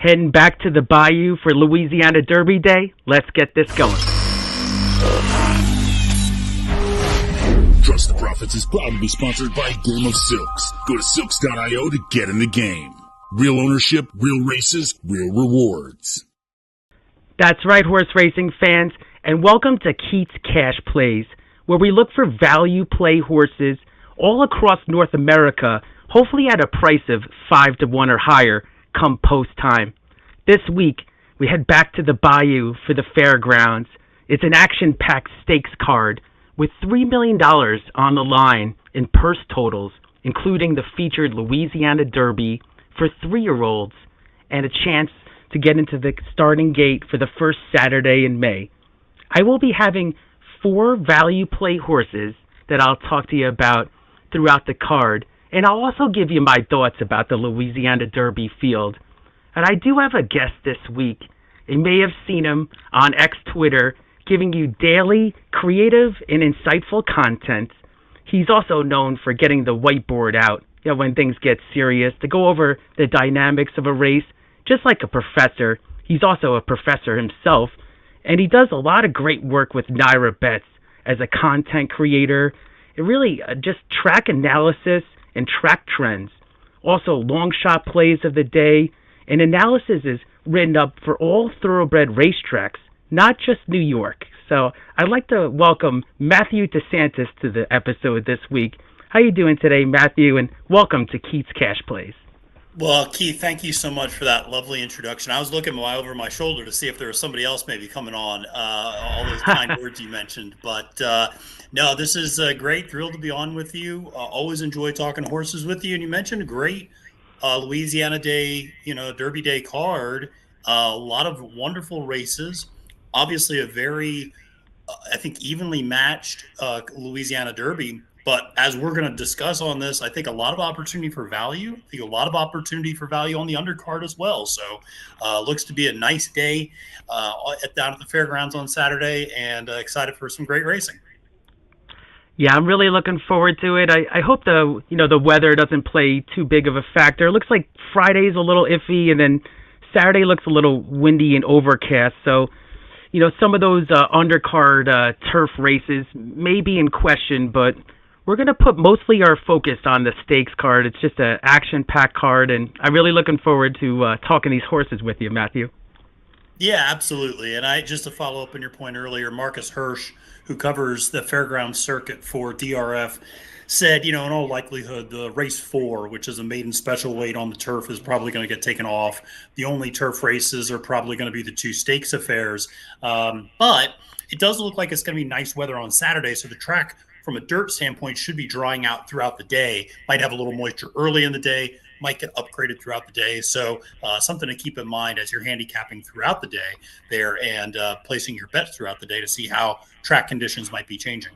Heading back to the Bayou for Louisiana Derby Day? Let's get this going. Trust the Profits is proud to be sponsored by Game of Silks. Go to silks.io to get in the game. Real ownership, real races, real rewards. That's right, horse racing fans, and welcome to Keats Cash Plays, where we look for value play horses all across North America, hopefully at a price of 5-1 or higher come post time. This week, we head back to the Bayou for the Fairgrounds. It's an action-packed stakes card with $3 million on the line in purse totals, including the featured Louisiana Derby for 3-year-olds and a chance to get into the starting gate for the first Saturday in May. I will be having 4 value play horses that I'll talk to you about throughout the card, and I'll also give you my thoughts about the Louisiana Derby field. And I do have a guest this week. You may have seen him on X Twitter giving you daily, creative, and insightful content. He's also known for getting the whiteboard out, when things get serious, to go over the dynamics of a race. Just like a professor, he's also a professor himself, and he does a lot of great work with Naira Bets as a content creator. It really just track analysis and track trends. Also, long shot plays of the day, and analysis is written up for all thoroughbred racetracks, not just New York. So I'd like to welcome Matthew DeSantis to the episode this week. How you doing today, Matthew? And welcome to Keats Cash Plays. Well, Keith, thank you so much for that lovely introduction. I was looking over my shoulder to see if there was somebody else maybe coming on, all those kind words you mentioned. But no, this is great. Thrilled to be on with you. Always enjoy talking horses with you. And you mentioned a great Louisiana Day, Derby Day card. A lot of wonderful races. Obviously a very, I think, evenly matched Louisiana Derby. But as we're going to discuss on this, I think a lot of opportunity for value. I think a lot of opportunity for value on the undercard as well. So looks to be a nice day down at the Fairgrounds on Saturday, and excited for some great racing. Yeah, I'm really looking forward to it. I hope the weather doesn't play too big of a factor. It looks like Friday's a little iffy, and then Saturday looks a little windy and overcast. So, some of those undercard turf races may be in question, but we're going to put mostly our focus on the stakes card. It's just an action-packed card, and I'm really looking forward to talking these horses with you, Matthew. Yeah, absolutely. And just to follow up on your point earlier, Marcus Hirsch, who covers the Fairgrounds circuit for DRF, said, in all likelihood, the race 4, which is a maiden special weight on the turf, is probably going to get taken off. The only turf races are probably going to be the 2 stakes affairs. But it does look like it's going to be nice weather on Saturday, so the track from a dirt standpoint should be drying out throughout the day. Might have a little moisture early in the day, might get upgraded throughout the day. So something to keep in mind as you're handicapping throughout the day there and placing your bets throughout the day to see how track conditions might be changing.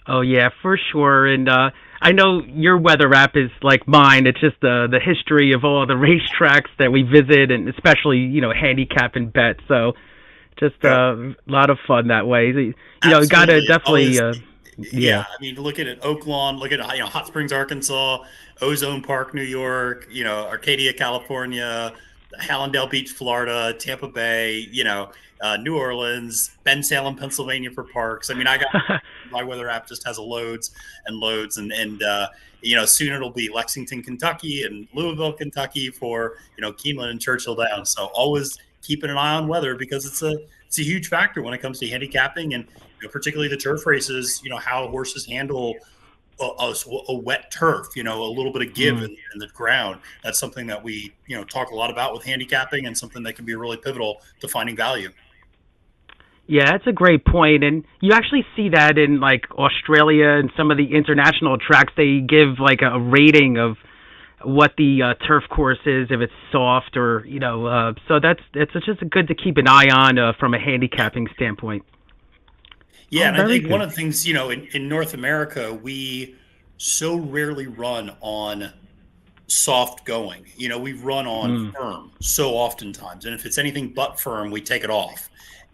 Oh, yeah, for sure. And I know your weather app is like mine. It's just the history of all the racetracks that we visit, and especially, handicap and bet. So just a lot of fun that way. Got to definitely... Yeah, I mean, look at Oaklawn, look at Hot Springs, Arkansas, Ozone Park, New York, Arcadia, California, Hallandale Beach, Florida, Tampa Bay, New Orleans, Ben Salem, Pennsylvania for parks. I mean, I got my weather app just has loads and loads, and soon it'll be Lexington, Kentucky, and Louisville, Kentucky for Keeneland and Churchill Downs. So always keeping an eye on weather because it's a huge factor when it comes to handicapping and particularly the turf races. How horses handle a wet turf. A little bit of give in the ground. That's something that we talk a lot about with handicapping, and something that can be really pivotal to finding value. Yeah, that's a great point. And you actually see that in like Australia and some of the international tracks. They give like a rating of what the turf course is, if it's soft or, so it's just good to keep an eye on from a handicapping standpoint. Yeah, and I think one of the things, in North America, we so rarely run on soft going. We run on firm so oftentimes. And if it's anything but firm, we take it off.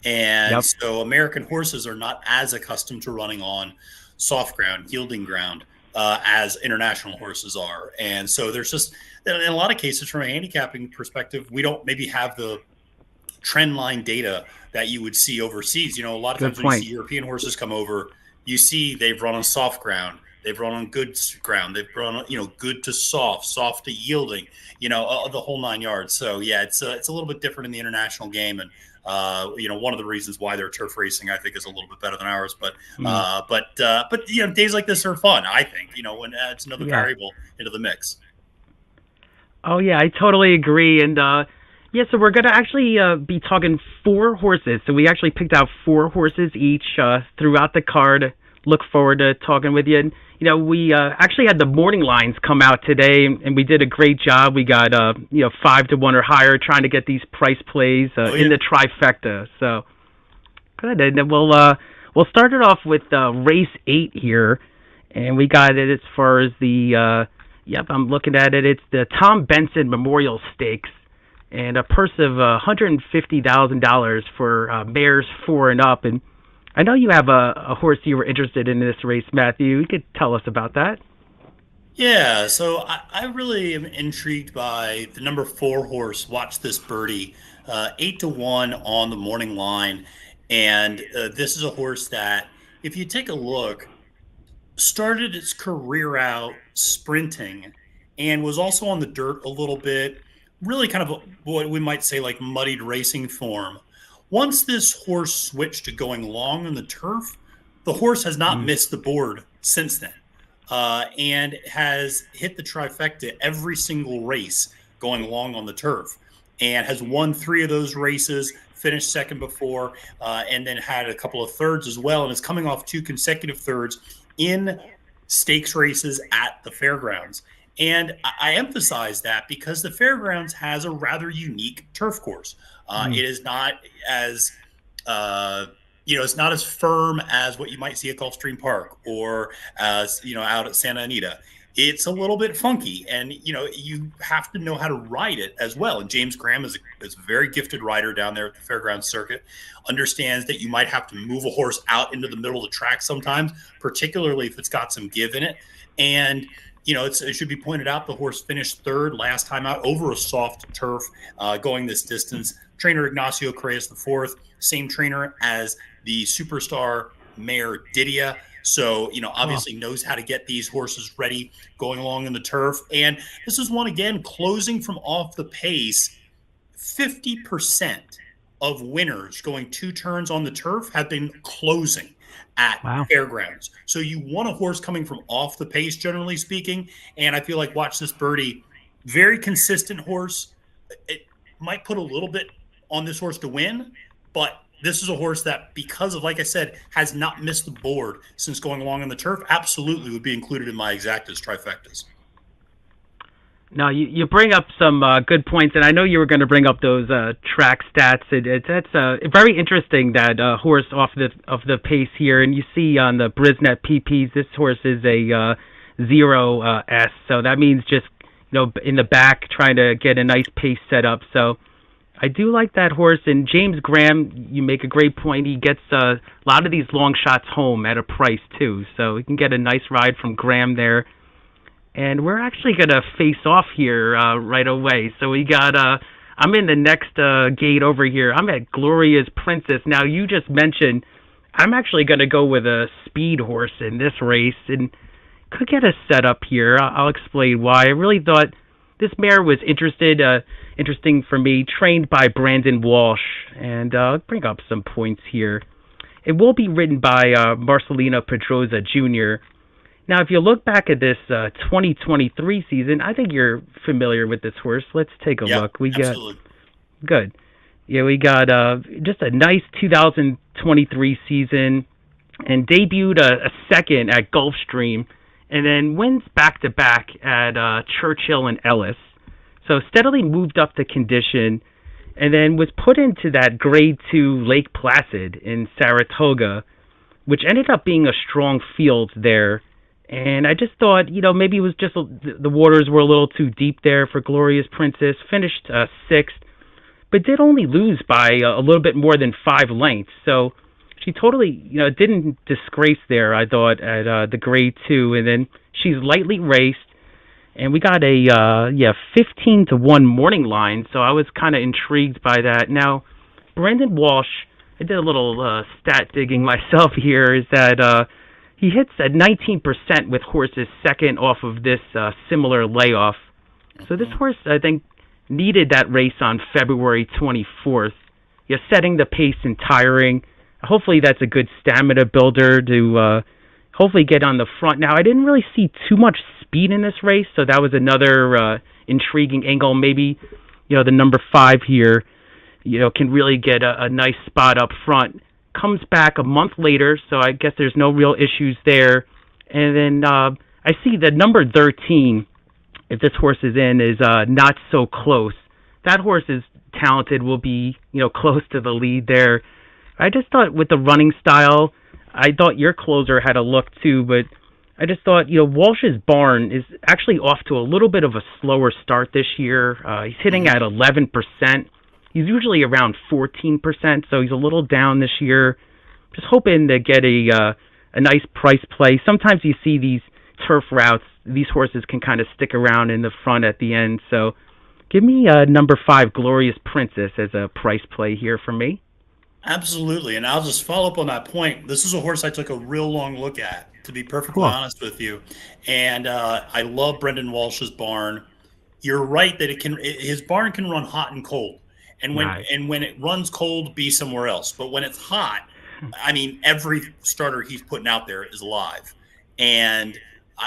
And so American horses are not as accustomed to running on soft ground, yielding ground. as international horses are. And so there's just, in a lot of cases, from a handicapping perspective, we don't maybe have the trend line data that you would see overseas. A lot of Good times when you point. see European horses come over, you see they've run on soft ground, they've run on good ground, they've run on, good to soft to yielding, the whole 9 yards. So yeah, it's a little bit different in the international game, and one of the reasons why their turf racing, I think, is a little bit better than ours. But days like this are fun, I think. When it adds another variable into the mix. Oh yeah, I totally agree. And so we're gonna actually be talking 4 horses. So we actually picked out 4 horses each throughout the card. Look forward to talking with you. And we actually had the morning lines come out today, and we did a great job. We got 5 to 1 or higher, trying to get these price plays in the trifecta. So good. And then we'll start it off with race 8 here, and we got it as far as the I'm looking at it. It's the Tom Benson Memorial Stakes, and a purse of $150,000 for mares 4 and up. And I know you have a horse you were interested in this race, Matthew. You could tell us about that. Yeah, so I really am intrigued by the number 4 horse, Watch This Birdie, 8 to 1 on the morning line. And this is a horse that, if you take a look, started its career out sprinting and was also on the dirt a little bit, really kind of what we might say like muddied racing form. Once this horse switched to going long on the turf, the horse has not missed the board since then, and has hit the trifecta every single race going long on the turf, and has won 3 of those races, finished second before, and then had a couple of thirds as well, and is coming off 2 consecutive thirds in stakes races at the Fairgrounds. And I emphasize that because the Fairgrounds has a rather unique turf course. It is not as, it's not as firm as what you might see at Gulfstream Park or as, out at Santa Anita. It's a little bit funky, and, you have to know how to ride it as well. And James Graham is a very gifted rider down there at the Fairgrounds circuit, understands that you might have to move a horse out into the middle of the track sometimes, particularly if it's got some give in it. And, it should be pointed out, the horse finished 3rd last time out over a soft turf going this distance. Trainer Ignacio Correas IV, same trainer as the superstar mare Didia. So, obviously knows how to get these horses ready going along in the turf. And this is one, again, closing from off the pace. 50% of winners going 2 turns on the turf have been closing at Fairgrounds. So you want a horse coming from off the pace, generally speaking. And I feel like Watch This Birdie, very consistent horse. It might put a little bit on this horse to win, but this is a horse that, because of, like I said, has not missed the board since going along on the turf, absolutely would be included in my exactas trifectas. Now, you bring up some good points, and I know you were going to bring up those track stats. That's very interesting, that horse off the pace here. And you see on the Brisnet PPs, this horse is a 0S, so that means just in the back trying to get a nice pace set up. So I do like that horse. And James Graham, you make a great point. He gets a lot of these long shots home at a price too, so we can get a nice ride from Graham there. And we're actually going to face off here right away. So we got, I'm in the next gate over here. I'm at Gloria's Princess. Now, you just mentioned I'm actually going to go with a speed horse in this race, and could get a setup here. I'll explain why. I really thought this mare was interesting for me, trained by Brandon Walsh. And I'll bring up some points here. It will be ridden by Marcelino Pedroza Jr., Now, if you look back at this 2023 season, I think you're familiar with this horse. Let's take a look. We absolutely. Good. Yeah, we got just a nice 2023 season, and debuted a second at Gulfstream, and then wins back-to-back at Churchill and Ellis. So steadily moved up the condition, and then was put into that Grade 2 Lake Placid in Saratoga, which ended up being a strong field there. And I just thought, maybe it was just the waters were a little too deep there for Gloria's Princess. Finished sixth, but did only lose by a little bit more than 5 lengths. So she totally, didn't disgrace there, I thought, at the Grade 2. And then She's lightly raced, and we got a 15-1 morning line. So I was kind of intrigued by that. Now, Brandon Walsh, I did a little stat digging myself here. Is that he hits at 19% with horses second off of this similar layoff. So this horse, I think, needed that race on February 24th. You're setting the pace and tiring. Hopefully that's a good stamina builder to hopefully get on the front. Now, I didn't really see too much speed in this race, so that was another intriguing angle. Maybe, the number 5 here, can really get a nice spot up front. Comes back a month later, so I guess there's no real issues there. And then I see the number 13, if this horse is in, is Not So Close. That horse is talented, will be, close to the lead there. I just thought with the running style, I thought your closer had a look too, but I just thought, Walsh's barn is actually off to a little bit of a slower start this year. He's hitting at 11%. He's usually around 14%, so he's a little down this year. Just hoping to get a nice price play. Sometimes you see these turf routes, these horses can kind of stick around in the front at the end. So give me number 5, Glorious Princess, as a price play here for me. Absolutely, and I'll just follow up on that point. This is a horse I took a real long look at, to be perfectly honest with you. And I love Brendan Walsh's barn. You're right that his barn can run hot and cold. And when it runs cold, be somewhere else. But when it's hot, I mean, every starter he's putting out there is live. And,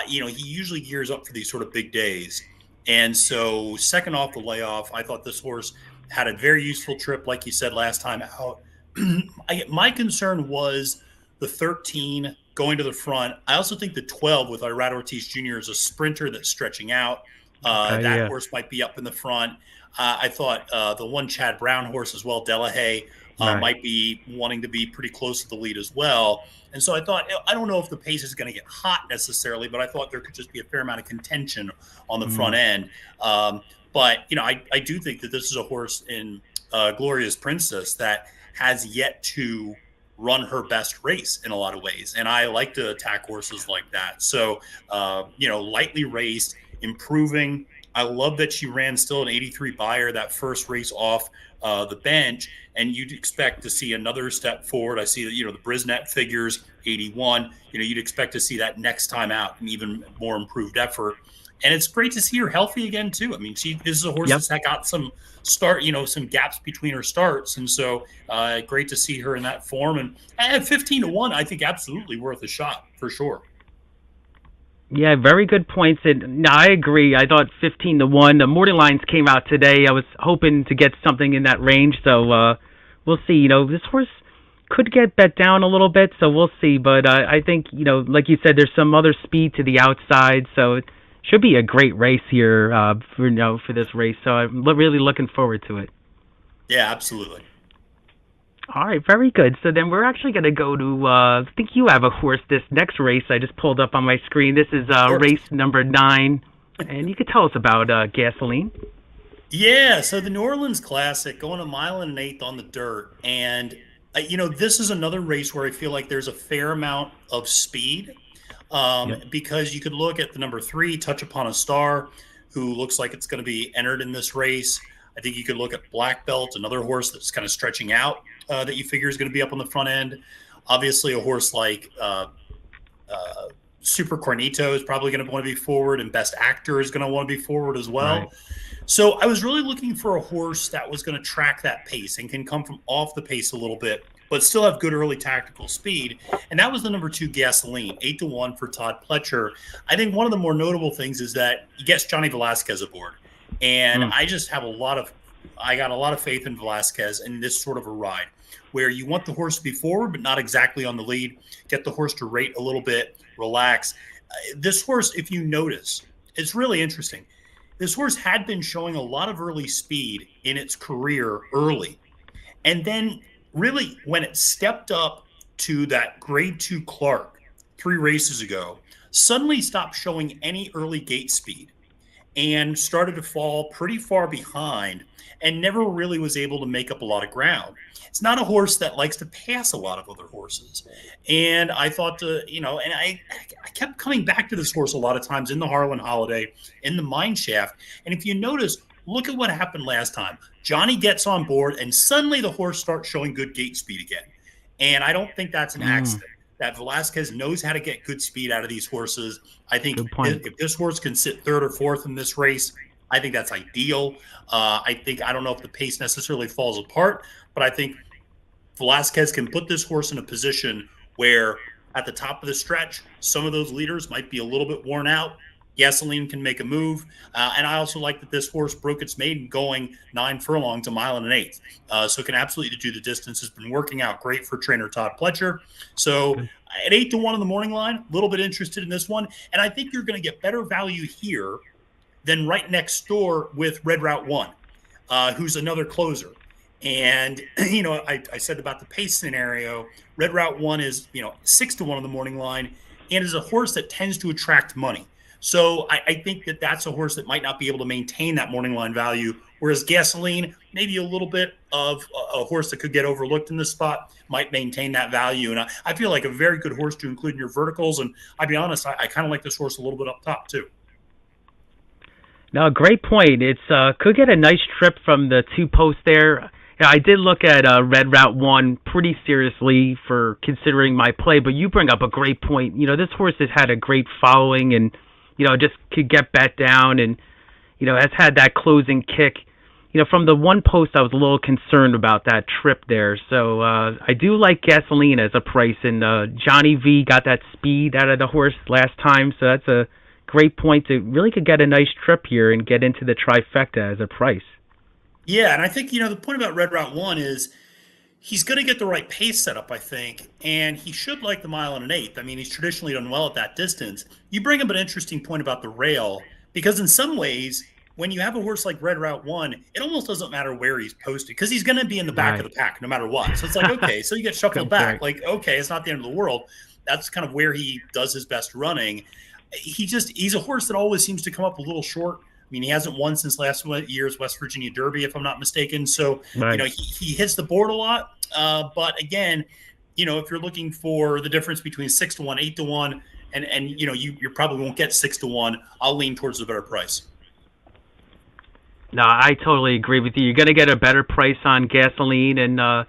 he usually gears up for these sort of big days. And so second off the layoff, I thought this horse had a very useful trip, like you said last time out. My concern was the 13 going to the front. I also think the 12 with Irad Ortiz Jr. is a sprinter that's stretching out. Horse might be up in the front. I thought the one Chad Brown horse as well, Delahaye, might be wanting to be pretty close to the lead as well. And so I thought, I don't know if the pace is going to get hot necessarily, but I thought there could just be a fair amount of contention on the front end. But, I do think that this is a horse in Glorious Princess that has yet to run her best race in a lot of ways. And I like to attack horses like that. So, lightly raced, improving. I love that she ran still an 83 buyer that first race off the bench, and you'd expect to see another step forward. I see that, the Brisnet figures 81. You'd expect to see that next time out, an even more improved effort. And it's great to see her healthy again too. I mean, this is a horse that's got some some gaps between her starts, and so great to see her in that form. And at 15-1, I think absolutely worth a shot for sure. Yeah, very good points. And no, I agree. I thought 15-1. The morning lines came out today. I was hoping to get something in that range, so we'll see. This horse could get bet down a little bit, so we'll see. But I think, like you said, there's some other speed to the outside, so it should be a great race here for this race. So I'm really looking forward to it. Yeah, absolutely. All right, very good. So then we're actually going to go to, I think you have a horse this next race I just pulled up on my screen. This is race number 9, and you could tell us about Gasoline. Yeah, so the New Orleans Classic, going 1 1/8 on the dirt. And, this is another race where I feel like there's a fair amount of speed because you could look at the number 3, Touch Upon a Star, who looks like it's going to be entered in this race. I think you could look at Black Belt, another horse that's kind of stretching out that you figure is going to be up on the front end. Obviously, a horse like Super Cornito is probably going to want to be forward, and Best Actor is going to want to be forward as well. Right. So I was really looking for a horse that was going to track that pace and can come from off the pace a little bit, but still have good early tactical speed. And that was the number 2, Gasoline, 8-1 for Todd Pletcher. I think one of the more notable things is that he gets Johnny Velasquez aboard. And I just have I got a lot of faith in Velasquez in this sort of a ride where you want the horse to be forward, but not exactly on the lead. Get the horse to rate a little bit, relax. This horse, if you notice, it's really interesting. This horse had been showing a lot of early speed in its career early. And then really when it stepped up to that grade 2 Clark 3 races ago, suddenly stopped showing any early gate speed. and started to fall pretty far behind and never really was able to make up a lot of ground. It's not a horse that likes to pass a lot of other horses. And I thought and I kept coming back to this horse a lot of times in the Harlan Holiday, in the Mine Shaft. And if you notice, look at what happened last time. Johnny gets on board and suddenly the horse starts showing good gate speed again. And I don't think that's an accident. That Velasquez knows how to get good speed out of these horses. I think if this horse can sit third or fourth in this race, I think that's ideal. I don't know if the pace necessarily falls apart, but I think Velasquez can put this horse in a position where at the top of the stretch, some of those leaders might be a little bit worn out. Gasoline can make a move. And I also like that this horse broke its maiden going 9 furlongs, a mile and an eighth. So it can absolutely do the distance. It's been working out great for trainer Todd Pletcher. So at 8-1 on the morning line, a little bit interested in this one. And I think you're going to get better value here than right next door with Red Route 1, who's another closer. And, I said about the pace scenario, Red Route 1 is, 6-1 on the morning line and is a horse that tends to attract money. So I think that that's a horse that might not be able to maintain that morning line value, whereas Gasoline, maybe a little bit of a horse that could get overlooked in this spot, might maintain that value. And I feel like a very good horse to include in your verticals. And I'll be honest, I kind of like this horse a little bit up top too. No, great point. It's could get a nice trip from the 2 posts there. Yeah, I did look at Red Route 1 pretty seriously for considering my play, but you bring up a great point. This horse has had a great following and, just could get bet down and, has had that closing kick. From the 1 post, I was a little concerned about that trip there. So I do like Gasoline as a price, and Johnny V got that speed out of the horse last time, so that's a great point to really could get a nice trip here and get into the trifecta as a price. Yeah, and I think, the point about Red Route 1 is he's going to get the right pace set up, I think, and he should like the mile and an eighth. I mean, he's traditionally done well at that distance. You bring up an interesting point about the rail, because in some ways, when you have a horse like Red Route 1, it almost doesn't matter where he's posted because he's going to be in the back of the pack no matter what. So it's like, okay, so you get shuffled back. Like, okay, it's not the end of the world. That's kind of where he does his best running. He's a horse that always seems to come up a little short. I mean, he hasn't won since last year's West Virginia Derby, if I'm not mistaken. So, he hits the board a lot. But again, if you're looking for the difference between 6-1, 8-1, and you probably won't get 6-1, I'll lean towards the better price. No, I totally agree with you. You're going to get a better price on Gasoline, and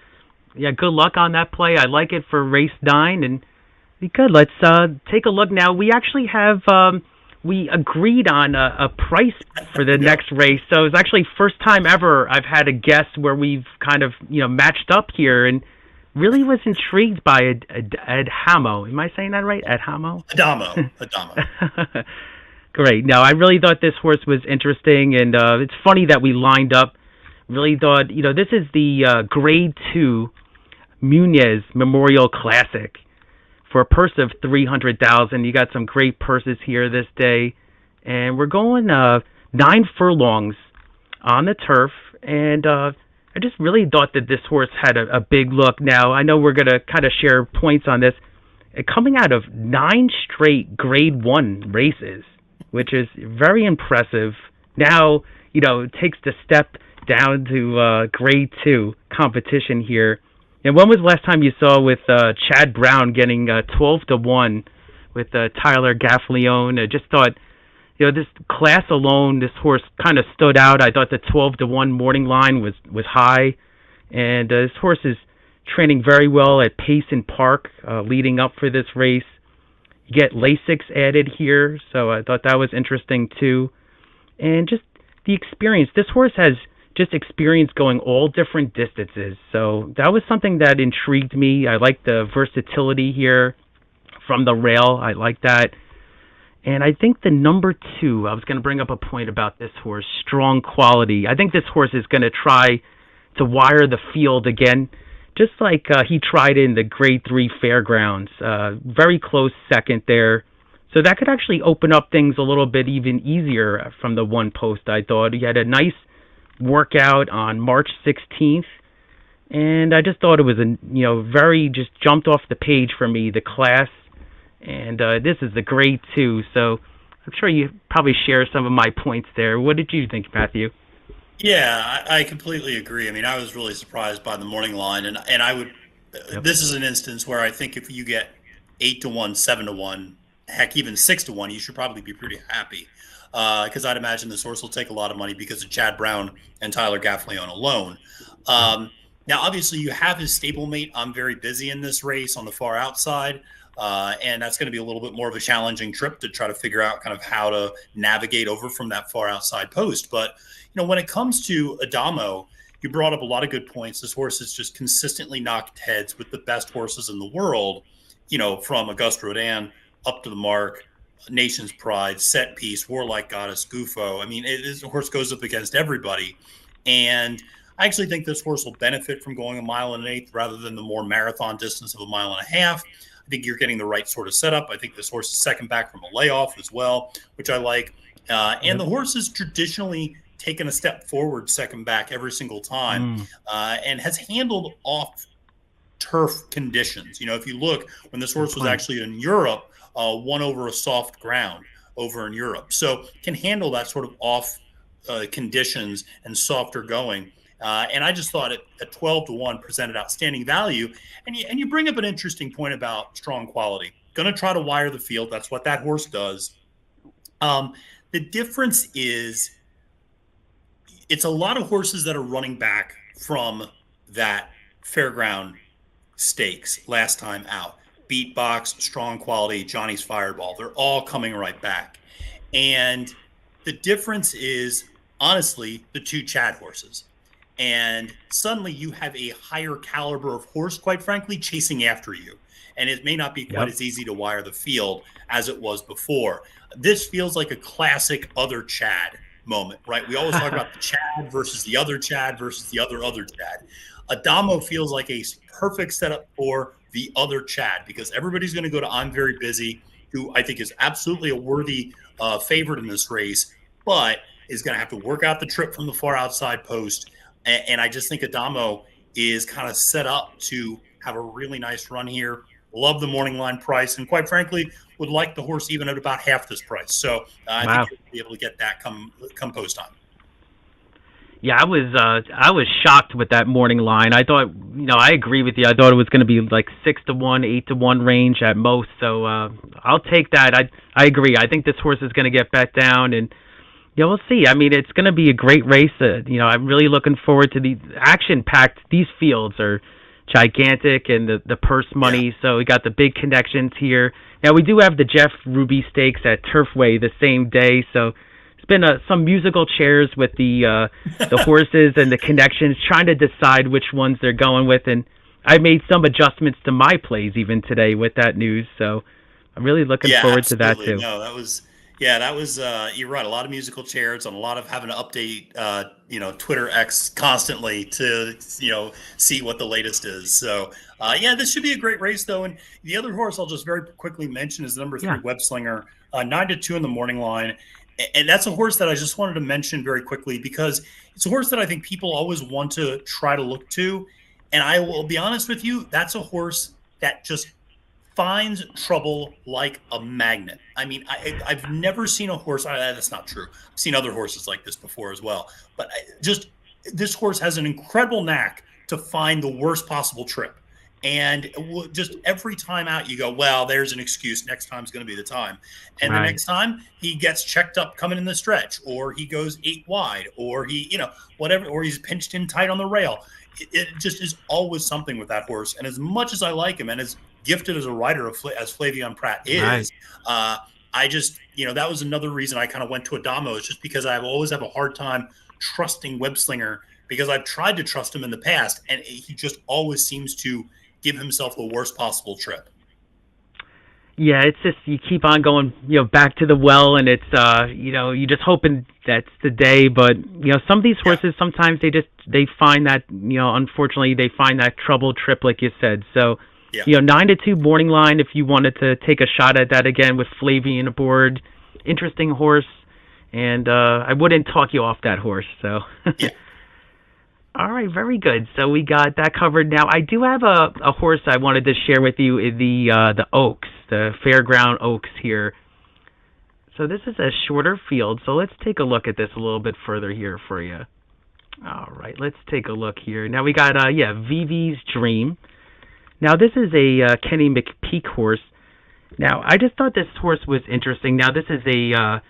good luck on that play. I like it for race 9, and be good. Let's take a look now. We actually have we agreed on a price for the next race, so it's actually first time ever I've had a guess where we've kind of matched up here, and really was intrigued by Adamo. Am I saying that right? Adamo. Great. No, I really thought this horse was interesting, and it's funny that we lined up. Really thought, this is the Grade 2 Muniz Memorial Classic for a purse of $300,000. You got some great purses here this day, and we're going 9 furlongs on the turf, and I just really thought that this horse had a big look. Now, I know we're going to kind of share points on this. Coming out of 9 straight Grade 1 races, which is very impressive. Now, it takes the step down to Grade 2 competition here. And when was the last time you saw with Chad Brown getting 12-1 with Tyler Gaffalione? I just thought, this class alone, this horse kind of stood out. I thought the 12-1 morning line was high. And this horse is training very well at Payson Park leading up for this race. You get Lasix added here, so I thought that was interesting too. And just the experience. This horse has just experience going all different distances, so that was something that intrigued me. I like the versatility here from the rail. I like that. And I think the number 2, I was going to bring up a point about this horse, Strong Quality. I think this horse is going to try to wire the field again, just like he tried in the Grade 3 Fairgrounds. Very close second there. So that could actually open up things a little bit even easier from the 1 post, I thought. He had a nice workout on March 16th, and I just thought it was very just jumped off the page for me, the class, and this is the Grade 2, so I'm sure you probably share some of my points there. What did you think, Matthew? Yeah, I completely agree. I mean, I was really surprised by the morning line, and I would. Yep. This is an instance where I think if you get 8-1, 7-1, heck, even 6-1, you should probably be pretty happy. Because I'd imagine this horse will take a lot of money because of Chad Brown and Tyler Gaffleon alone. Now, obviously, you have his stablemate. I'm very busy in this race on the far outside. And that's going to be a little bit more of a challenging trip to try to figure out kind of how to navigate over from that far outside post. But, when it comes to Adamo, you brought up a lot of good points. This horse has just consistently knocked heads with the best horses in the world, from Auguste Rodin up to the Mark, Nation's Pride, Set Piece, Warlike Goddess, Gufo. I mean, this horse goes up against everybody. And I actually think this horse will benefit from going 1.1 miles rather than the more marathon distance of 1.5 miles. I think you're getting the right sort of setup. I think this horse is second back from a layoff as well, which I like. And the horse has traditionally taken a step forward second back every single time and has handled off turf conditions. If you look, when this horse was actually in Europe, won over a soft ground over in Europe. So can handle that sort of off conditions and softer going. And I just thought at 12-1 presented outstanding value. And you bring up an interesting point about strong quality. Going to try to wire the field. That's what that horse does. The difference is it's a lot of horses that are running back from that Fairground Stakes last time out. Beatbox, Strong Quality, Johnny's Fireball. They're all coming right back. And the difference is, honestly, the two Chad horses. And suddenly you have a higher caliber of horse, quite frankly, chasing after you. And it may not be quite as easy to wire the field as it was before. This feels like a classic other Chad moment, right? We always talk about the Chad versus the other Chad versus the other Chad. Adamo feels like a perfect setup for the other Chad because everybody's going to go to I'm Very Busy, who I think is absolutely a worthy favorite in this race, but is going to have to work out the trip from the far outside post. And I just think Adamo is kind of set up to have a really nice run here. Love the morning line price, and quite frankly, would like the horse even at about half this price. So I think you'll be able to get that come post time. Yeah, I was shocked with that morning line. I thought, I agree with you. I thought it was going to be like 6-1, 8-1 range at most. So I'll take that. I agree. I think this horse is going to get bet down, and we'll see. I mean, it's going to be a great race. I'm really looking forward to the action-packed. These fields are gigantic, and the purse money. Yeah. So we got the big connections here. Now we do have the Jeff Ruby Stakes at Turfway the same day. So it's been some musical chairs with the horses and the connections, trying to decide which ones they're going with. And I made some adjustments to my plays even today with that news. So I'm really looking forward to that too. No, that was. Yeah, that was, you're right, a lot of musical chairs and a lot of having to update, Twitter X constantly to, see what the latest is. So, this should be a great race, though. And the other horse I'll just very quickly mention is number 3, Webslinger, 9-2 in the morning line. And that's a horse that I just wanted to mention very quickly because it's a horse that I think people always want to try to look to. And I will be honest with you, that's a horse that just finds trouble like a magnet. I mean, I've never seen a horse. That's not true. I've seen other horses like this before as well. But this horse has an incredible knack to find the worst possible trip. And just every time out, you go, well, there's an excuse. Next time's going to be the time. And the next time he gets checked up coming in the stretch, or he goes 8 wide, or he, whatever, or he's pinched in tight on the rail. It just is always something with that horse. And as much as I like him and as gifted as a rider as Flavien Prat is, I just, that was another reason I kind of went to Adamo. It's just because I always have a hard time trusting Webslinger because I've tried to trust him in the past, and he just always seems to give himself the worst possible trip. Yeah, it's just you keep on going, back to the well, and it's you're just hoping that's the day. But some of these horses sometimes they find that unfortunately they find that trouble trip like you said. So 9-2 morning line if you wanted to take a shot at that again with Flavien aboard, interesting horse, and I wouldn't talk you off that horse. So. All right, very good. So we got that covered. Now I do have a horse I wanted to share with you, the Oaks, the Fairgrounds Oaks here. So this is a shorter field, so let's take a look at this a little bit further here for you. All right, let's take a look here. Now we got, VV's Dream. Now this is a Kenny McPeak horse. Now I just thought this horse was interesting. Now this is a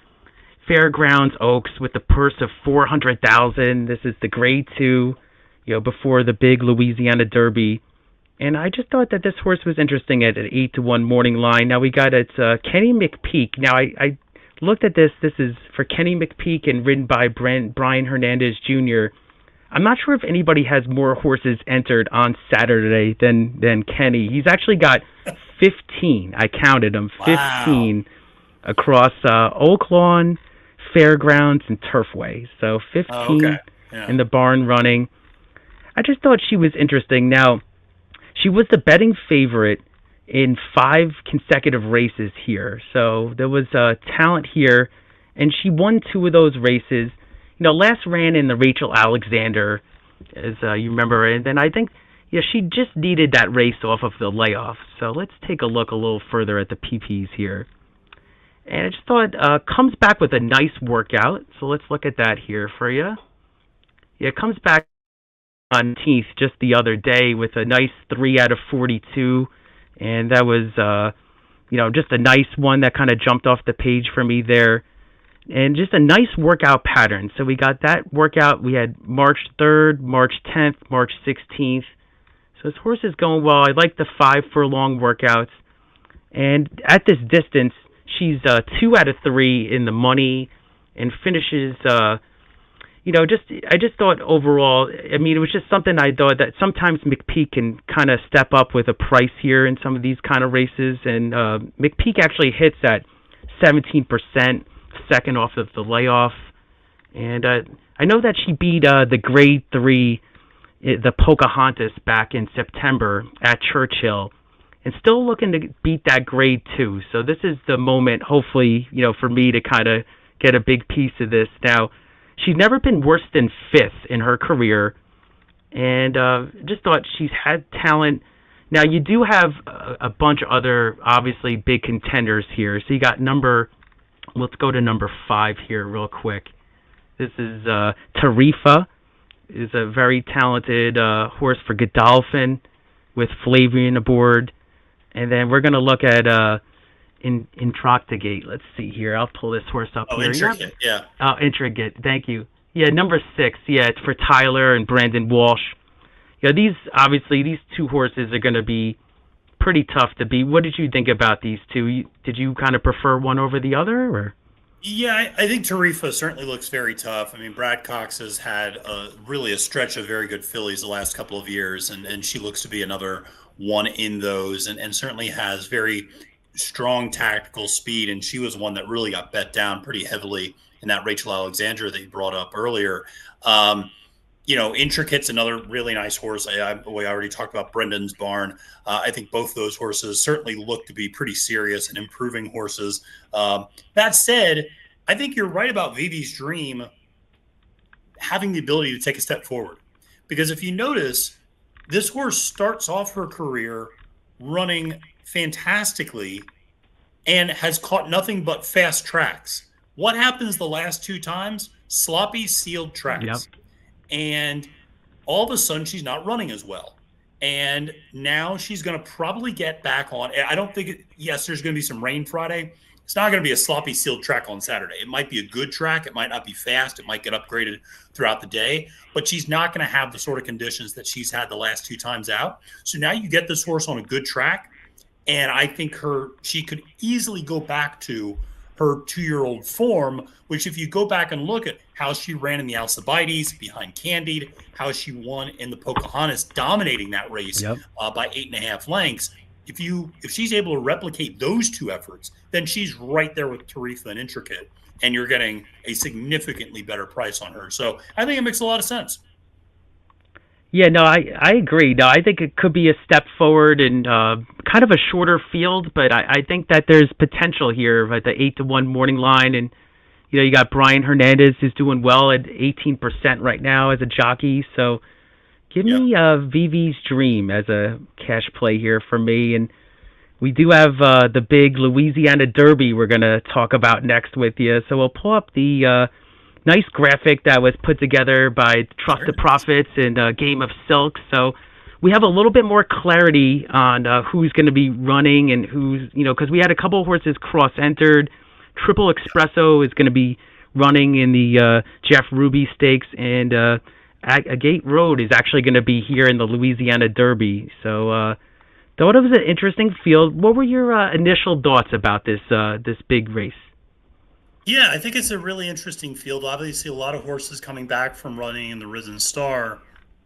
Fairgrounds Oaks with a purse of $400,000. This is the Grade 2, before the big Louisiana Derby. And I just thought that this horse was interesting at an 8-1 morning line. Now we got it's Kenny McPeak. Now I looked at this. This is for Kenny McPeak and ridden by Brian Hernandez Jr. I'm not sure if anybody has more horses entered on Saturday than Kenny. He's actually got 15. I counted them, 15 across Oaklawn, Fairgrounds, and Turfway. So 15 in the barn running. I just thought she was interesting. Now, she was the betting favorite in 5 consecutive races here. So there was talent here, and she won 2 of those races. Last ran in the Rachel Alexander, as you remember, and then I think she just needed that race off of the layoff. So let's take a look a little further at the PPs here. And I just thought comes back with a nice workout. So let's look at that here for you. Yeah, it comes back on 18th just the other day with a nice 3 out of 42. And that was, just a nice one that kind of jumped off the page for me there. And just a nice workout pattern. So we got that workout. We had March 3rd, March 10th, March 16th. So this horse is going well. I like the 5 furlong workouts. And at this distance, she's 2 out of 3 in the money and finishes, I just thought overall, it was just something I thought that sometimes McPeak can kind of step up with a price here in some of these kind of races. And McPeak actually hits at 17%, second off of the layoff. And I know that she beat the Grade 3, the Pocahontas, back in September at Churchill, and still looking to beat that Grade 2. So this is the moment, hopefully, for me to kind of get a big piece of this. Now, she's never been worse than 5th in her career, and just thought she's had talent. Now, you do have a bunch of other, obviously, big contenders here. So you got let's go to number 5 here real quick. This is Tarifa, is a very talented horse for Godolphin with Flavian aboard. And then we're going to look at Introctigate. Let's see here. I'll pull this horse up here. Intricate, yeah. Oh, Intricate. Thank you. Yeah, number 6. Yeah, it's for Tyler and Brandon Walsh. These 2 horses are going to be pretty tough to beat. What did you think about these 2? Did you kind of prefer one over the other, or? Yeah, I think Tarifa certainly looks very tough. Brad Cox has had really a stretch of very good fillies the last couple of years, and she looks to be another one in those, and certainly has very strong tactical speed, and she was one that really got bet down pretty heavily in that Rachel Alexander that you brought up earlier. Intricate's another really nice horse. We already talked about Brendan's Barn. I think both those horses certainly look to be pretty serious and improving horses. That said, I think you're right about Vivi's Dream having the ability to take a step forward. Because if you notice, this horse starts off her career running fantastically and has caught nothing but fast tracks. What happens the last 2 times? Sloppy sealed tracks. Yep. And all of a sudden, she's not running as well. And now she's going to probably get back on. I don't think, yes, there's going to be some rain Friday. It's not going to be a sloppy sealed track on Saturday. It might be a good track. It might not be fast. It might get upgraded throughout the day. But she's not going to have the sort of conditions that she's had the last 2 times out. So now you get this horse on a good track. And I think she could easily go back to her 2-year-old form, which if you go back and look at how she ran in the Alcibiades behind Candide, how she won in the Pocahontas, dominating that race by 8.5 lengths. If she's able to replicate those 2 efforts, then she's right there with Tarifa and Intricate, and you're getting a significantly better price on her. So I think it makes a lot of sense. Yeah, no, I agree. No, I think it could be a step forward and kind of a shorter field, but I think that there's potential here at the 8-1 morning line. And, you got Brian Hernandez who's doing well at 18% right now as a jockey. So give me VV's Dream as a cash play here for me. And We do have the big Louisiana Derby we're going to talk about next with you. So we'll pull up the nice graphic that was put together by Trusted Profits and Game of Silk. So we have a little bit more clarity on who's going to be running and who's, because we had a couple of horses cross-entered. Triple Espresso is going to be running in the Jeff Ruby Stakes, and Agate Road is actually going to be here in the Louisiana Derby. So thought it was an interesting field. What were your initial thoughts about this big race? Yeah, I think it's a really interesting field. Obviously, a lot of horses coming back from running in the Risen Star,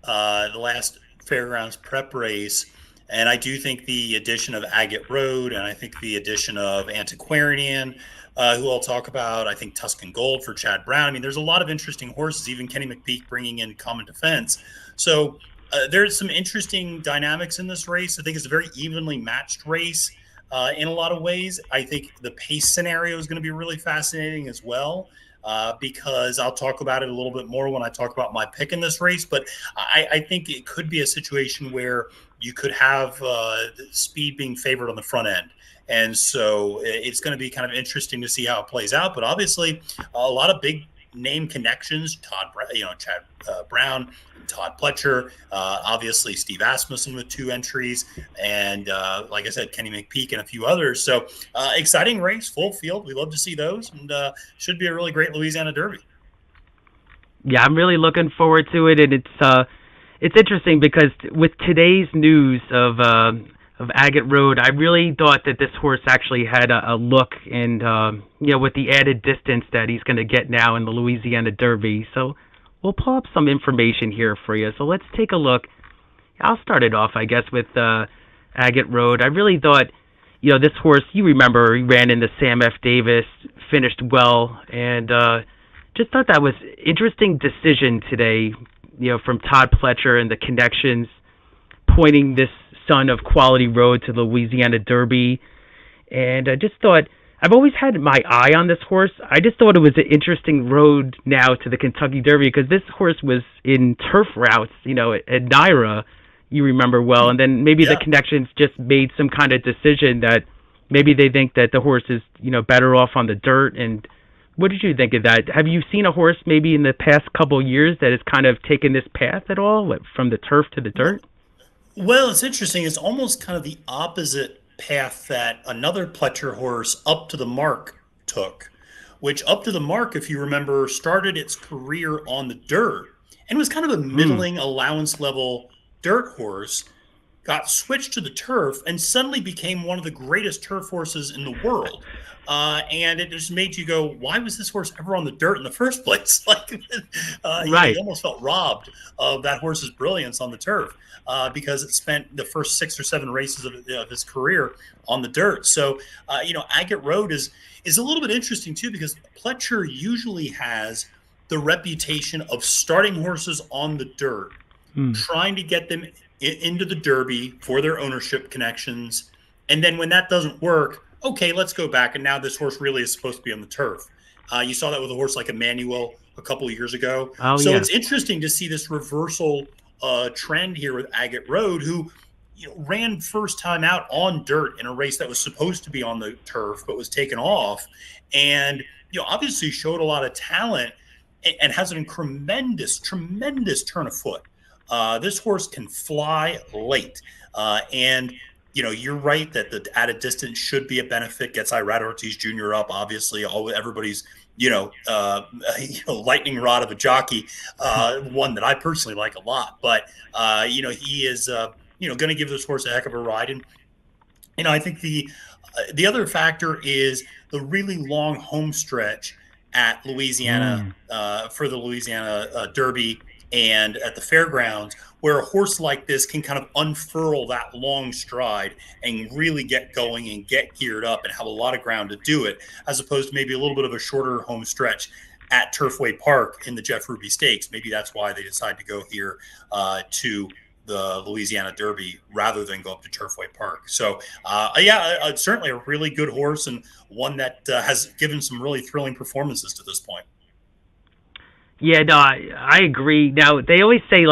the last Fairgrounds prep race. And I do think the addition of Agate Road, and I think the addition of Antiquarian, who I'll talk about, I think Tuscan Gold for Chad Brown. I mean, there's a lot of interesting horses, even Kenny McPeak bringing in Common Defense. So there's some interesting dynamics in this race. I think it's a very evenly matched race in a lot of ways. I think the pace scenario is going to be really fascinating as well, because I'll talk about it a little bit more when I talk about my pick in this race. But I think it could be a situation where you could have speed being favored on the front end. And so it's going to be kind of interesting to see how it plays out. But obviously, a lot of big name connections, Chad Brown, Todd Pletcher, obviously Steve Asmussen with 2 entries, and like I said, Kenny McPeak and a few others. So exciting race, full field. We love to see those, and should be a really great Louisiana Derby. Yeah, I'm really looking forward to it, and it's interesting because with today's news of Agate Road, I really thought that this horse actually had a look, and with the added distance that he's going to get now in the Louisiana Derby. So we'll pull up some information here for you. So let's take a look. I'll start it off, I guess, with Agate Road. I really thought, this horse, you remember, he ran in the Sam F. Davis, finished well, and just thought that was interesting decision today, from Todd Pletcher and the connections, pointing this son of Quality Road to the Louisiana Derby. And I just thought, I've always had my eye on this horse. I just thought it was an interesting road now to the Kentucky Derby, because this horse was in turf routes, at Naira, you remember well. And then maybe the connections just made some kind of decision that maybe they think that the horse is, better off on the dirt. And what did you think of that? Have you seen a horse maybe in the past couple of years that has kind of taken this path at all, from the turf to the dirt? Well, it's interesting. It's almost kind of the opposite path that another Pletcher horse, Up to the Mark, took, which Up to the Mark, if you remember, started its career on the dirt and was kind of a middling allowance level dirt horse, got switched to the turf, and suddenly became one of the greatest turf horses in the world. And it just made you go, why was this horse ever on the dirt in the first place? He almost felt robbed of that horse's brilliance on the turf, because it spent the first 6 or 7 races of his career on the dirt. So, Agate Road is a little bit interesting too, because Pletcher usually has the reputation of starting horses on the dirt, trying to get them into the Derby for their ownership connections. And then when that doesn't work, okay, let's go back. And now this horse really is supposed to be on the turf. You saw that with a horse like Emmanuel a couple of years ago. It's interesting to see this reversal trend here with Agate Road, who ran first time out on dirt in a race that was supposed to be on the turf, but was taken off. And, obviously showed a lot of talent and has a tremendous turn of foot. This horse can fly late. And you're right that the added distance should be a benefit. Gets Irad Ortiz Jr. up, obviously. Everybody's, lightning rod of a jockey, one that I personally like a lot. But, he is, going to give this horse a heck of a ride. And, I think the other factor is the really long home stretch at Louisiana for the Louisiana Derby and at the Fairgrounds, where a horse like this can kind of unfurl that long stride and really get going and get geared up and have a lot of ground to do it, as opposed to maybe a little bit of a shorter home stretch at Turfway Park in the Jeff Ruby Stakes. Maybe that's why they decide to go here to the Louisiana Derby rather than go up to Turfway Park. So, certainly a really good horse, and one that has given some really thrilling performances to this point. Yeah, no, I agree. Now, they always say,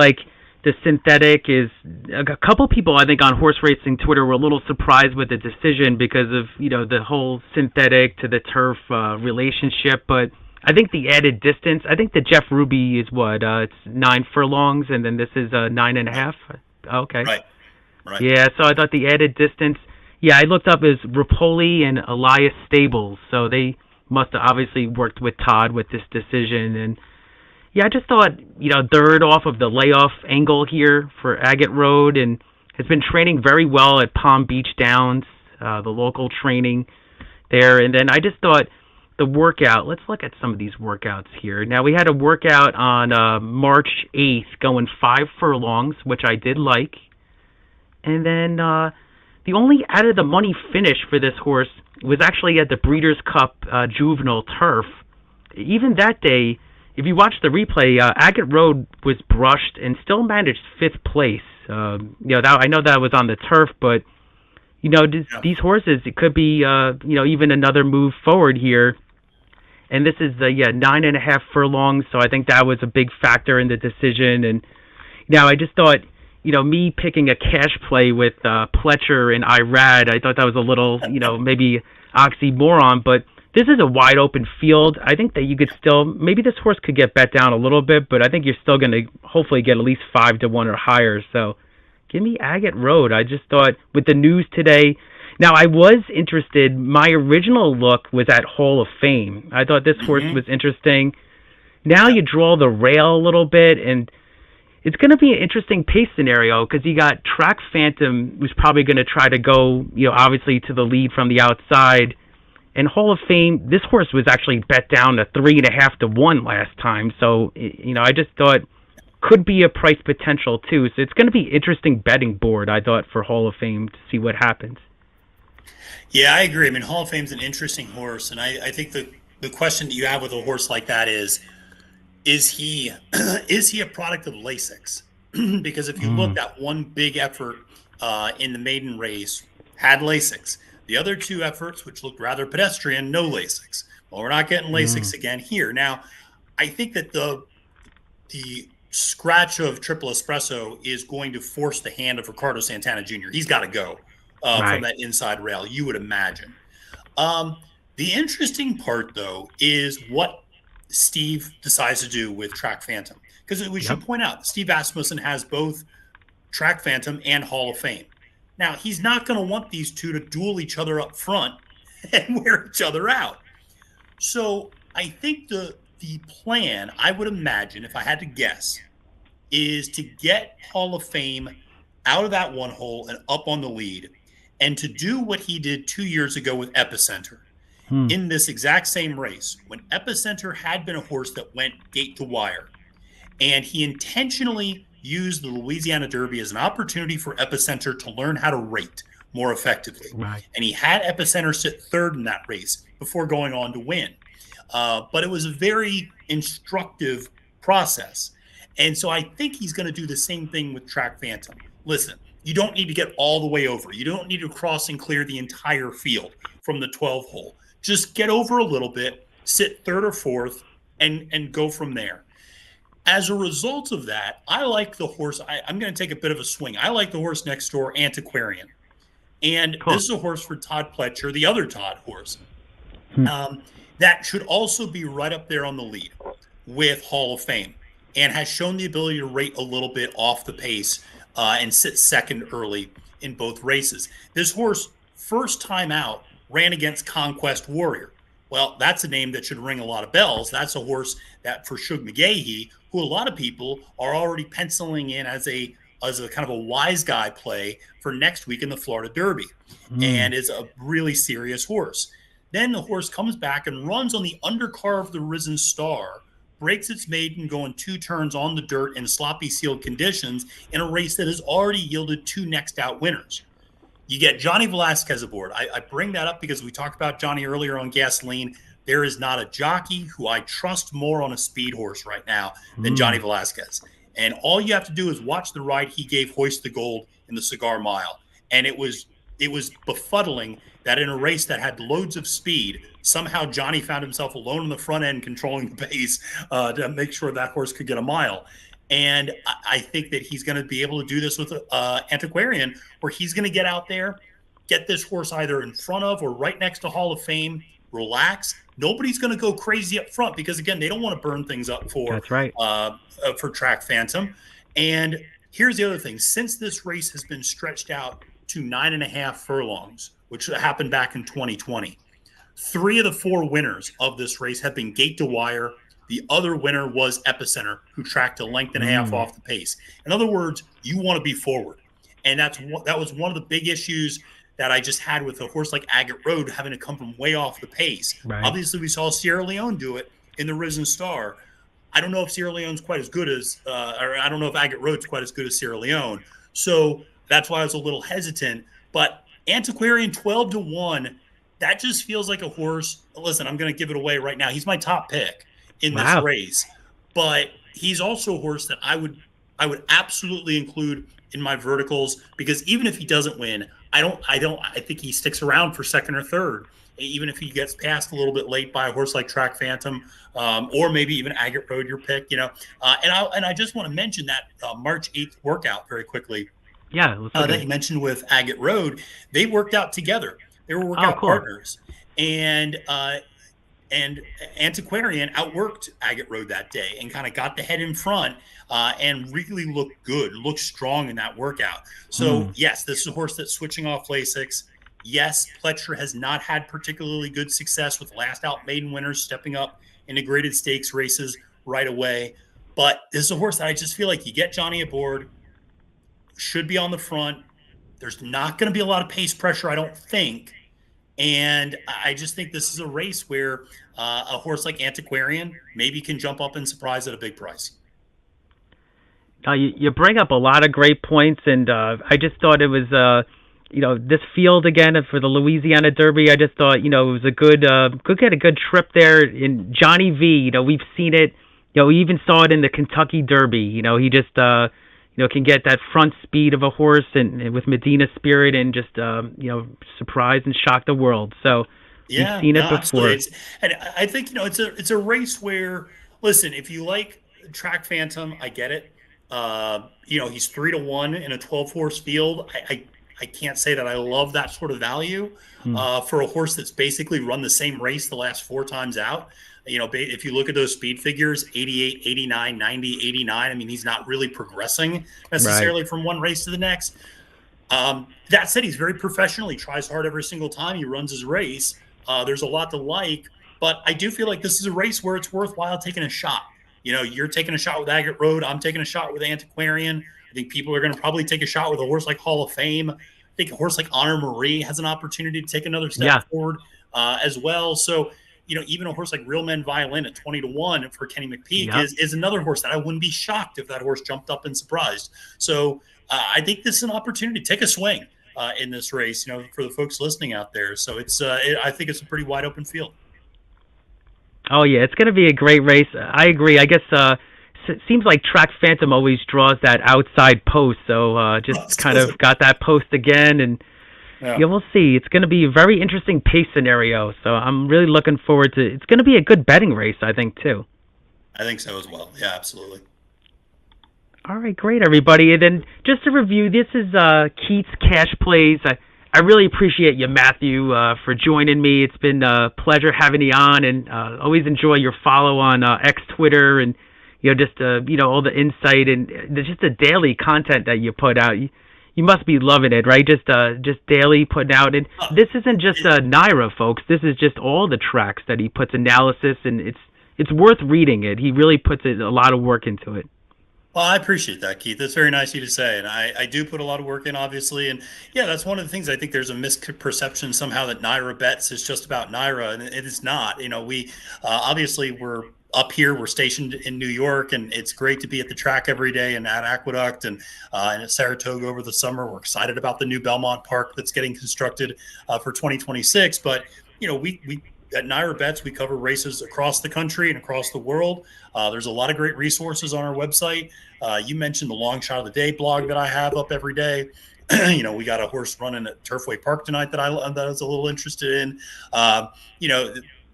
the synthetic is a couple people I think on horse racing Twitter were a little surprised with the decision because of the whole synthetic to the turf relationship, but I think the added distance. I think the Jeff Ruby is what it's 9 furlongs, and then this is 9.5. Okay. Right. Yeah, so I thought the added distance. Yeah, I looked up as Rapoli and Elias Stables, so they must have obviously worked with Todd with this decision. And yeah, I just thought, third off of the layoff angle here for Agate Road, and has been training very well at Palm Beach Downs, the local training there. And then I just thought the workout, let's look at some of these workouts here. Now, we had a workout on March 8th going 5 furlongs, which I did like. And then the only out of the money finish for this horse was actually at the Breeders' Cup Juvenile Turf. Even that day, if you watch the replay, Agate Road was brushed and still managed 5th place. I know that was on the turf, but these horses, it could be even another move forward here. And this is 9.5 furlongs, so I think that was a big factor in the decision. And I just thought, me picking a cash play with Pletcher and Irad, I thought that was a little, maybe oxymoron, but this is a wide open field. I think that you could still, maybe this horse could get bet down a little bit, but I think you're still going to hopefully get at least 5-1 or higher. So give me Agate Road. I just thought with the news today, now I was interested, my original look was at Hall of Fame. I thought this horse was interesting. Now you draw the rail a little bit, and it's going to be an interesting pace scenario because you got Track Phantom, who's probably going to try to go, obviously to the lead from the outside. And Hall of Fame, this horse was actually bet down to 3.5-1 last time. So, I just thought could be a price potential too. So it's going to be interesting betting board, I thought, for Hall of Fame to see what happens. Yeah, I agree. I mean, Hall of Fame's an interesting horse. And I think the question that you have with a horse like that is he a product of Lasix? Because if you look at one big effort in the maiden race, had Lasix. The other two efforts, which looked rather pedestrian, no Lasix. Well, we're not getting Lasix again here. Now, I think that the scratch of Triple Espresso is going to force the hand of Ricardo Santana Jr. He's got to go from that inside rail, you would imagine. The interesting part, though, is what Steve decides to do with Track Phantom. Because we should point out, Steve Asmussen has both Track Phantom and Hall of Fame. Now, he's not going to want these two to duel each other up front and wear each other out. So I think the plan, I would imagine, if I had to guess, is to get Hall of Fame out of that one hole and up on the lead, and to do what he did 2 years ago with Epicenter in this exact same race, when Epicenter had been a horse that went gate to wire, and he intentionally used the Louisiana Derby as an opportunity for Epicenter to learn how to rate more effectively. Right. And he had Epicenter sit third in that race before going on to win. But it was a very instructive process. And so I think he's going to do the same thing with Track Phantom. Listen, you don't need to get all the way over. You don't need to cross and clear the entire field from the 12 hole. Just get over a little bit, sit third or fourth, and go from there. As a result of that, I like the horse. I'm going to take a bit of a swing. I like the horse next door, Antiquarian. And this is a horse for Todd Pletcher, the other Todd horse, that should also be right up there on the lead with Hall of Fame, and has shown the ability to rate a little bit off the pace and sit second early in both races. This horse, first time out, ran against Conquest Warrior. Well, that's a name that should ring a lot of bells. That's a horse that for Shug McGahee, who a lot of people are already penciling in as a kind of a wise guy play for next week in the Florida Derby, and is a really serious horse. Then the horse comes back and runs on the undercar of the Risen Star, breaks its maiden going 2 turns on the dirt in sloppy sealed conditions in a race that has already yielded 2 next out winners. You get Johnny Velasquez aboard. I bring that up because we talked about Johnny earlier on Gasoline. There is not a jockey who I trust more on a speed horse right now than Johnny Velasquez. And all you have to do is watch the ride he gave Hoist the Gold in the Cigar Mile. And it was befuddling that in a race that had loads of speed, somehow Johnny found himself alone in the front end controlling the pace to make sure that horse could get a mile. And I think that he's going to be able to do this with Antiquarian, where he's going to get out there, get this horse either in front of or right next to Hall of Fame, relax. Nobody's going to go crazy up front because, again, they don't want to burn things up That's right. for Track Phantom. And here's the other thing. Since this race has been stretched out to 9.5 furlongs, which happened back in 2020, 3 of the 4 winners of this race have been gate to wire. The other winner was Epicenter, who tracked a length and a half off the pace. In other words, you want to be forward. And that was one of the big issues that I just had with a horse like Agate Road having to come from way off the pace. Right. Obviously, we saw Sierra Leone do it in the Risen Star. I don't know if Sierra Leone's quite as good as, or I don't know if Agate Road's quite as good as Sierra Leone. So that's why I was a little hesitant. But Antiquarian 12-1, that just feels like a horse. Listen, I'm going to give it away right now. He's my top pick in this race, but he's also a horse that I would absolutely include in my verticals, because even if he doesn't win, I think he sticks around for second or third, even if he gets passed a little bit late by a horse like Track Phantom, or maybe even Agate Road, your pick, and I just want to mention that March 8th workout very quickly. Yeah, that you mentioned with Agate Road, they worked out together. They were workout partners, and Antiquarian outworked Agate Road that day and kind of got the head in front and really looked good, looked strong in that workout. So, yes, this is a horse that's switching off Lasix. Yes, Pletcher has not had particularly good success with last out maiden winners stepping up into graded stakes races right away. But this is a horse that I just feel like you get Johnny aboard, should be on the front. There's not going to be a lot of pace pressure, I don't think. And I just think this is a race where a horse like Antiquarian maybe can jump up and surprise at a big price. You bring up a lot of great points, and I just thought it was, this field again for the Louisiana Derby. I just thought, it was a good get a good trip there. In Johnny V, we've seen it. We even saw it in the Kentucky Derby. He just can get that front speed of a horse and with Medina Spirit and just, surprise and shock the world. So we've seen it before. And I think, it's a race where, listen, if you like Track Phantom, I get it. He's 3-1 in a 12-horse field. I can't say that I love that sort of value for a horse that's basically run the same race the last 4 times out. If you look at those speed figures, 88, 89, 90, 89, I mean, he's not really progressing necessarily from one race to the next. That said, he's very professional. He tries hard every single time he runs his race. There's a lot to like, but I do feel like this is a race where it's worthwhile taking a shot. You're taking a shot with Agate Road. I'm taking a shot with Antiquarian. I think people are going to probably take a shot with a horse like Hall of Fame. I think a horse like Honor Marie has an opportunity to take another step forward as well. So, even a horse like Real Men Violin at 20-1 for Kenny McPeak is another horse that I wouldn't be shocked if that horse jumped up and surprised. So I think this is an opportunity to take a swing in this race, for the folks listening out there. So I think it's a pretty wide open field. Oh, yeah, it's going to be a great race. I agree. I guess it seems like Track Phantom always draws that outside post, so just kind of got that post again, and we'll see. It's going to be a very interesting pace scenario, so I'm really looking forward to it. It's going to be a good betting race, I think, too. I think so as well. Yeah, absolutely. All right, great, everybody. And then just to review, this is Keith's Cash Plays. I really appreciate you, Matthew, for joining me. It's been a pleasure having you on, and always enjoy your follow on X, Twitter, and just all the insight and just the daily content that you put out. You must be loving it, right? Just daily putting out. And this isn't just Naira, folks. This is just all the tracks that he puts analysis, and it's worth reading it. He really puts a lot of work into it. Well, I appreciate that, Keith. That's very nice of you to say. And I do put a lot of work in, obviously. And yeah, that's one of the things. I think there's a misperception somehow that Naira Bets is just about Naira, and it is not. We obviously we're up here, we're stationed in New York, and it's great to be at the track every day and at Aqueduct and at Saratoga over the summer. We're excited about the new Belmont Park that's getting constructed for 2026. But, we at Naira Bets, we cover races across the country and across the world. There's a lot of great resources on our website. You mentioned the Long Shot of the Day blog that I have up every day. We got a horse running at Turfway Park tonight that I was a little interested in.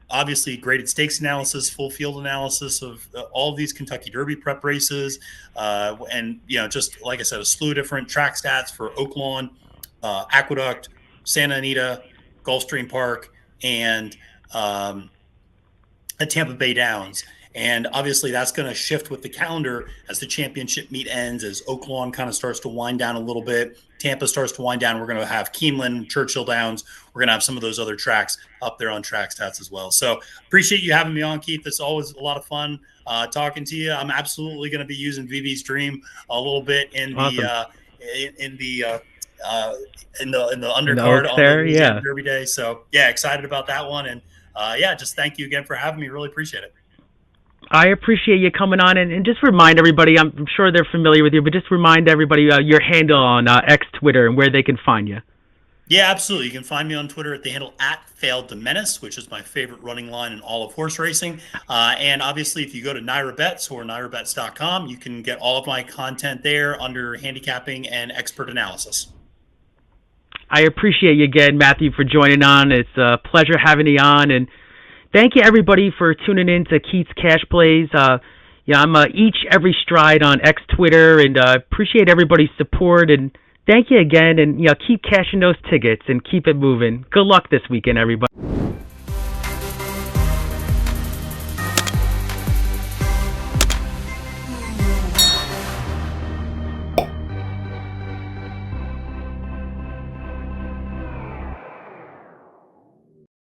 obviously graded stakes analysis, full field analysis of all of these Kentucky Derby prep races, and just like I said, a slew of different track stats for Oaklawn, Aqueduct, Santa Anita, Gulfstream Park, and at Tampa Bay Downs. And obviously that's going to shift with the calendar as the championship meet ends, as Oaklawn kind of starts to wind down a little bit. Tampa starts to wind down. We're going to have Keeneland, Churchill Downs. We're going to have some of those other tracks up there on Track Stats as well. So appreciate you having me on, Keith. It's always a lot of fun talking to you. I'm absolutely going to be using VV's Dream a little bit in the undercard on the Louisiana Derby Day. So yeah, excited about that one. And just thank you again for having me. Really appreciate it. I appreciate you coming on, and just remind everybody, I'm sure they're familiar with you, but just remind everybody your handle on X Twitter and where they can find you. Yeah, absolutely. You can find me on Twitter at the handle @FailledToMenace, which is my favorite running line in all of horse racing. And obviously, if you go to Naira Bets or NairaBets.com, you can get all of my content there under handicapping and expert analysis. I appreciate you again, Matthew, for joining on. It's a pleasure having you on, and thank you, everybody, for tuning in to Keith's Cash Plays. I'm every stride on X Twitter, and appreciate everybody's support. And thank you again, and keep cashing those tickets and keep it moving. Good luck this weekend, everybody.